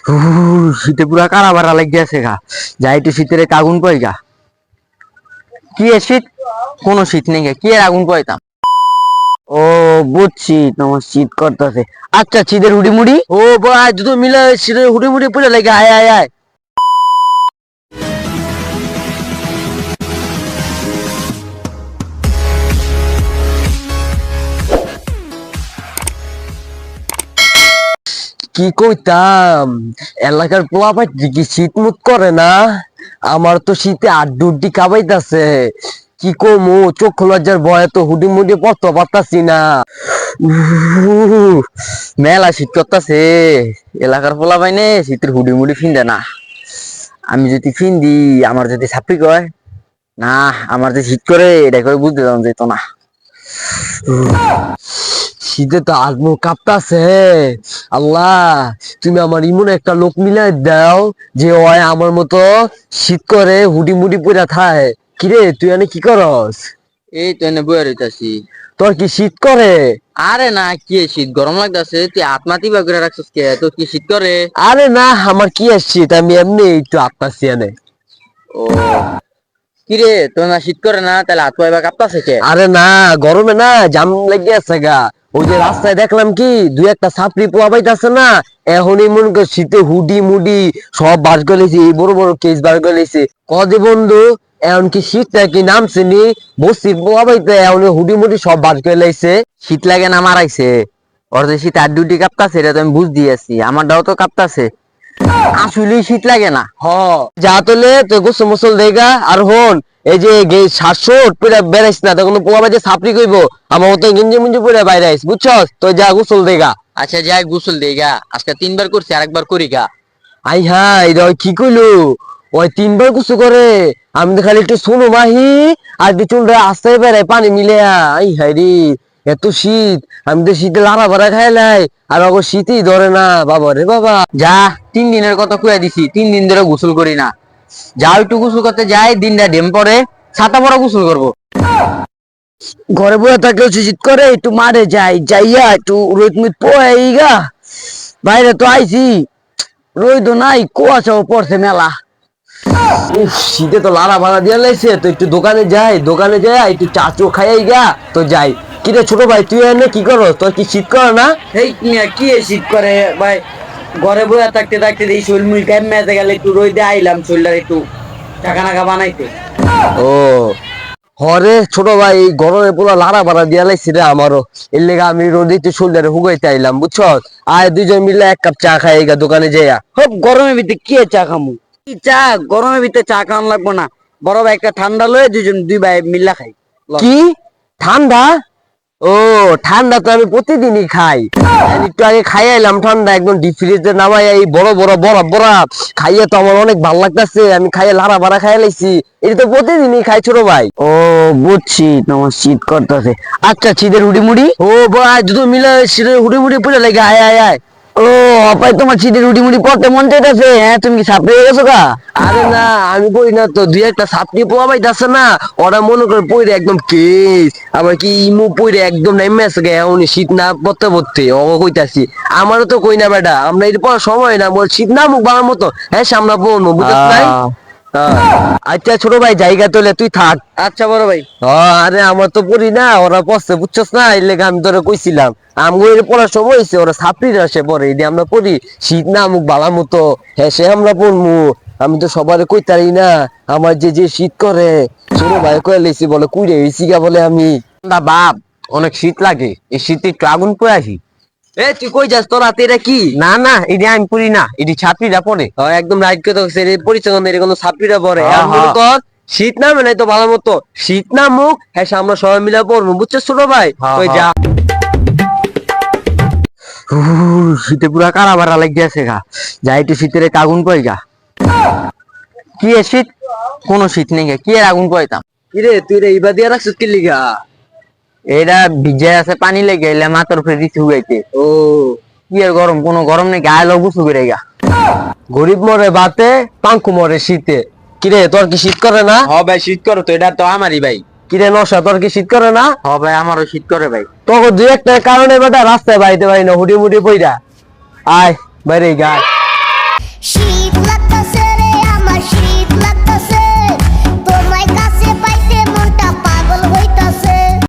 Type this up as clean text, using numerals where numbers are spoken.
শীতে পুরা কারা বারা লাগিয়েছে গা। যাই একটু শীতের আগুন পাই গা। কি এর শীত? কোনো শীত নেই গা, কি এর আগুন পাইতাম। ও বুঝছি, তোমার শীত করতেছে। আচ্ছা শীতের হুডি মুড়ি। ও ভাই দুটো মিলে শীতের হুডি মুড়ি পুরে লাগে। আয় আয় আয়। কি কইতাম, এলাকার পোলা ভাই কি শীত মুত করে না। আমার তো শীতে আড্ডি কাবাইতাছে। কি কমু, চোখ লজ্জার ভয়ে তো হুডি মুডি পড়তে পারতাছি না। মেলা শীত করতেছে। এলাকার পোলা ভাই নে শীতের হুডি মুডি ফিনদে না। আমি যদি ফিন্দি, আমার যদি ছাপড়ি কয় না, আমার যে শীত করে এটা করে বুঝতে যাওয়া যেত না। শীতে তো আজমু কাঁপতাছে। আল্লাহ, তুমি আমার ইমন একটা লোক মিলাই দাও যে ওই আমার মতো শীত করে হুডি মুডি পইরা থায়। কিরে তুই এনে কি করস? এই তো এনে বইয়া রইতাছি। তোর কি শীত করে? আরে না, কি শীত গরম লাগতাছে, তুই আত্মাতি বা করে রাখছিস কে? তোর কি শীত করে? আরে না, আমার কি আর শীত, আমি এমনি একটু আপনার এনে। ও কিরে, তোর না শীত করে না, তাহলে হাত পায়ে বা কাঁপতাছে কে? আরে না, গরমে না জাম লেগে আছে গা। ওই যে রাস্তায় দেখলাম কি দুই একটা ছাপড়ি পোয়া পাইতাছে না, এখনই মনে কর শীতে হুডি মুডি সব বাস গলেছি, বড় বড় কেস বার গলেছে। কদে বন্ধু, এখন কি শীত নাকি নামছে নি? বসি পোয়া পাইতে এখন হুডি মুডি সব বাস গলাইছে। শীত লাগে না মারাইছে। ওর যে শীত আর ডিউটি কাঁপতাছে, এটা তো আমি বুঝ দিয়েছি, আমারটাও তো কাঁপতাছে। আসলেই শীত লাগে না। হ, যা তোলে তো গোসল মোসল দেগা। আর হন, এই যে শ্বাস পুরা বেড়াইস না, তখন পোয়া বাজে ছাপড়ি কইব আমার মতো গেঞ্জি মুঞ্জি পুরা বাইরে আইস, বুঝছস তো, যা গোসল দেগা। আচ্ছা যাই গোসল দেই গা, আজকে 3 বার করছি, আরেকবার করি গা। আই হাই রে, ওই কি কইলো, ওই 3 বার কুসু করে। আমি তো খালি একটু শুনো মাহি, আর একটু চুলটা আস্তে বেড়াই পানি মিলে। আই হাই রে, এত শীত, আমি তো শীতে লাড়া ভাড়া খাইলাই, আর অগর শীতই ধরে না বাবা রে বাবা। যা, 3 দিনের কথা কইয়া দিছি, 3 দিন ধরে গোসল করি না। যা একটু গোসল করতে যাই, দিনটা ডেম পরে ছাতা পরা গোসল করবো। ঘরে বসে থাকলেও শীত করে, একটু মারে যাই, যাইয়া একটু রোদ মুদ পোয়াই গা। বাইরে তো আইছি, রোদ নাই, কুয়াশাও পড়ছে মেলা। উফ, শীতে তো লাড়া ভাড়া দিয়া লাইছে, তো একটু দোকানে যাই, দোকানে যাই একটু চাচু খাইয়াই গা তো যাই। কিরে ছোট ভাই, তুই এনে কি করো? তোর কি শীত করে না? এই মিয়া কি শীত করে ভাই? ঘরে বসে থাকতে থাকতে এই শরীর মুল ক্যাম মেতে গেলে একটু রোদে আইলাম শরীরটা একটু টাকা নাকা বানাইতে। ও হরে ছোট ভাই, এই গরমে পুরো লাড়া ভাড়া দিয়া লাইছি রে আমারও। এর লেগে আমি রোদে একটু শরীরে হুগাইতে আইলাম, বুঝছ? আয় দুইজন মিলে এক কাপ চা খাই গা দোকানে যাইয়া। খুব গরমের ভিতরে কি চা খামু? কি চা, গরমের ভিতরে চা খাওয়ান লাগবো না। বড় ভাই একটা ঠান্ডা লয়ে দুই ভাই মিল্লা খাই। কি ঠান্ডা? ও ঠান্ডা তো আমি প্রতিদিনই খাই। একটু আগে খাই আইলাম ঠান্ডা, একদম ডিপ ফ্রিজে নামাই, এই বড় বড় বরফ বরফ খাইয়ে তো আমার অনেক ভালো লাগতেছে। আমি খাইয়ে লাড়া ভাড়া খাই লাইছি। এটা তো প্রতিদিনই খাই ছোট ভাই। ও বুঝছি, তোমার শীত করতেছে। আচ্ছা শীতের হুডি মুড়ি। ও ভাই দুটো মিলে শীতের হুডি মুড়ি পুরে লাগে। আয় আয় আয়। ও অপাই, তোমার শীতের রুটি মুটি পড়তে মন চাইতেছে? হ্যাঁ, তুমি কি সাপড়ে গেছো গা? আরে না, আমি পড়ি না তো, দুই একটা ছাত্রী পোয়া পাইতাছে না, ওরা মনে করে পড়ে একদম কেস। আবার কি ইমু পড়ে একদম নেমে আছে গে, উনি শীত না পড়তে পড়তে ও কইতাছি। আমারও তো কই না বেটা, আমরা এটা পড়ার সময় না, বল শীত না মুখ বানার মতো। হ্যাঁ সামনা পড়বো, বুঝছ নাই? আচ্ছা ছোট ভাই জায়গা তোলে তুই থাক। আচ্ছা বড় ভাই। আরে আমার তো পড়ি না, ওরা পড়ছে বুঝছস না, এর লেগে আমি তোরা কইছিলাম। আমগো পড়ার সময় হয়েছে, ওরা ছাত্রীরা সে পড়ে, এদি আমরা পড়ি। শীত না মুখ বালা মতো, হ্যাঁ সে আমরা পড়মু। আমি তো সবার কইতারি না, আমার যে যে শীত করে। ছোট ভাই কয়ে লেছি বলে কুইরে হইছি গা বলে আমি। না বাপ, অনেক শীত লাগে, এই শীতে একটু আগুন পরে আসি। এ তুই কই যাস? তোর হাতে এটা কি? না না, এটি আমি পড়ি না, এটি ছাত্রীরা পড়ে। একদম রাইট কথা কইছে, এর পরিচয় এর কোনো ছাত্রীরা পড়ে। হ্যাঁ, আর মনে হ্যাঁ। কর শীত না মানে তো ভালো মতো শীত না মুখ, হ্যাঁ আমরা সবাই মিলে পড়বো, বুঝছিস ছোট ভাই? হ্যাঁ, তুই হ্যাঁ। যা। শীতে পুরা কারা বারা লাগিয়েছে গা। যাই একটু শীতের আগুন পাই গা। কি এর শীত? কোনো শীত নেই গা, কি এর আগুন পাইতাম। কিরে তুই রে ইবা দিয়া রাখছিস কি লিগা? এটা ভিজে আছে, পানি লেগে এলে মাথার উপরে দিচ্ছি হুগাইতে। ও কি এর গরম? কোনো গরম নেই, গায়ে লোক গুছু করে গা। গরিব মরে বাতে, পাঙ্কু মরে শীতে। কিরে তোর কি শীত করে না? হ ভাই শীত করে তো, এটা তো আমারই ভাই। কিরে নশা, তোর কি শীত করে না? হ ভাই, আমারও শীত করে ভাই। তোকে দুই একটা কারণে বেটা রাস্তায় বাইতে পারি না, হুডি মুডি পইরা। আয় বাইরে গা।